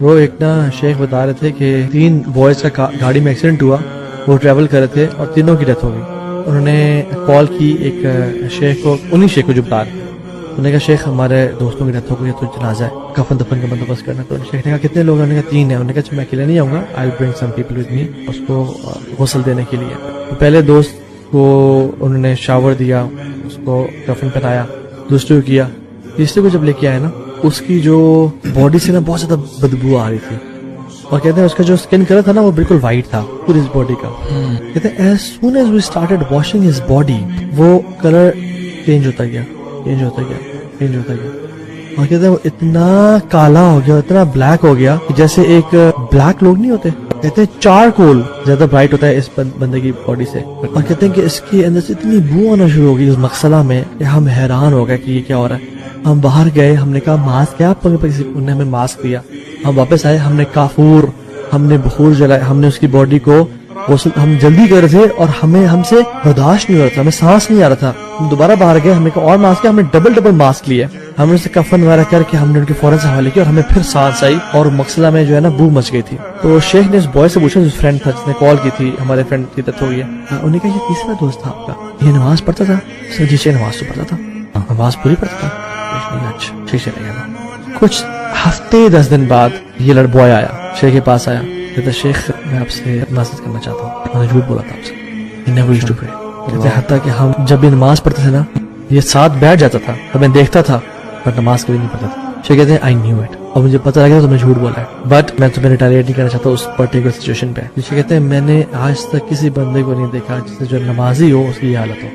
وہ ایک نا شیخ بتا رہے تھے کہ 3 بوائز کا گاڑی میں ایکسیڈنٹ ہوا, وہ ٹریول کر رہے تھے اور تینوں کی ڈیتھ ہو گئی. انہوں نے کال کی ایک شیخ کو, انہی شیخ کو جو بتا رہے, انہوں نے کہا شیخ ہمارے دوستوں کی ڈیتھ ہو گئی تو جنازہ ہے, کفن دفن کا بندوبست کرنا. تو شیخ نے کہا کتنے لوگ ہیں؟ انہوں نے کہا 3 ہیں. انہوں نے کہا میں اکیلے نہیں آؤں گا, آئی ول برنگ سم پیپل ود می, اس کو غسل دینے کے لیے. پہلے دوست کو انہوں نے شاور دیا, اس کو کفن پہنایا, دوسرے کو کیا, تیسرے کو جب لے کے آئے نا اس کی جو باڈی سے نا بہت زیادہ بدبو آ رہی تھی, اور کہتے ہیں اس کا جو اسکن کلر تھا نا وہ بالکل وائٹ تھا پوری باڈی کا. کہتے ہیں as soon as we started washing his body وہ کلر چینج ہوتا گیا, چینج ہوتا گیا, چینج ہوتا گیا, اور کہتے ہیں وہ اتنا کالا ہو گیا, اتنا بلیک ہو گیا کہ جیسے ایک بلیک لوگ نہیں ہوتے, کہتے ہیں چارکول زیادہ برائٹ ہوتا ہے اس بندے کی باڈی سے. اور کہتے ہیں کہ اس کے اندر سے اتنی بو آنا شروع ہو گئی اس مغسلہ میں کہ ہم حیران ہو گئے کہ یہ کیا ہو رہا ہے. ہم باہر گئے, ہم نے کہا ماسک کیا آپ, انہوں نے ہمیں ماسک دیا. ہم واپس آئے, ہم نے کافور, ہم نے بخور جلائے, ہم نے اس کی باڈی کو غسل, ہم جلدی کر رہے تھے اور ہم سے برداشت نہیں ہو رہا تھا, ہمیں سانس نہیں آ رہا تھا. ہم دوبارہ باہر گئے, ہم نے کہا اور ماسک کیا, ہم نے ڈبل ماسک لیے, ہم نے اسے کفن وغیرہ کر کے ہم نے ان کے فوراً سے حوالے کیا, اور ہمیں پھر سانس آئی اور مغسلہ میں جو ہے نا بو مچ گئی تھی. تو شیخ نے اس بوائے سے پوچھا, جو فرینڈ تھا جس نے کال کی تھی, ہمارے فرینڈ کی ڈیتھ ہو گئی ہے, انہوں نے کہا یہ تیسرا دوست تھا آپ کا, یہ نماز پڑھتا تھا؟ سر جی سے نماز تو پڑھتا تھا, نماز پوری پڑھتا تھا. اچھا ٹھیک چلے گا. کچھ ہفتے 10 دن بعد یہ بوائے آیا, شیخ کے پاس آیا, کہتا شیخ میں آپ سے نماز کرنا چاہتا ہوں, میں نے جھوٹ بولا تھا آپ سے. کہتے حتیٰ کہ ہم جب بھی نماز پڑھتے تھے نا یہ ساتھ بیٹھ جاتا تھا, ہمیں دیکھتا تھا پر نماز کبھی نہیں پڑھتا تھا. شیخ کہتے ہیں آئی نیو اٹ, اور مجھے پتہ لگا تو میں جھوٹ بولا ہے, بٹ میں تمہیں ریٹیلیٹ نہیں کرنا چاہتا اس پرٹیکولر سچویشن پہ. شیخ کہتے ہیں میں نے آج تک کسی بندے کو نہیں دیکھا جس سے جو نمازی ہو اس کی یہ حالت ہو.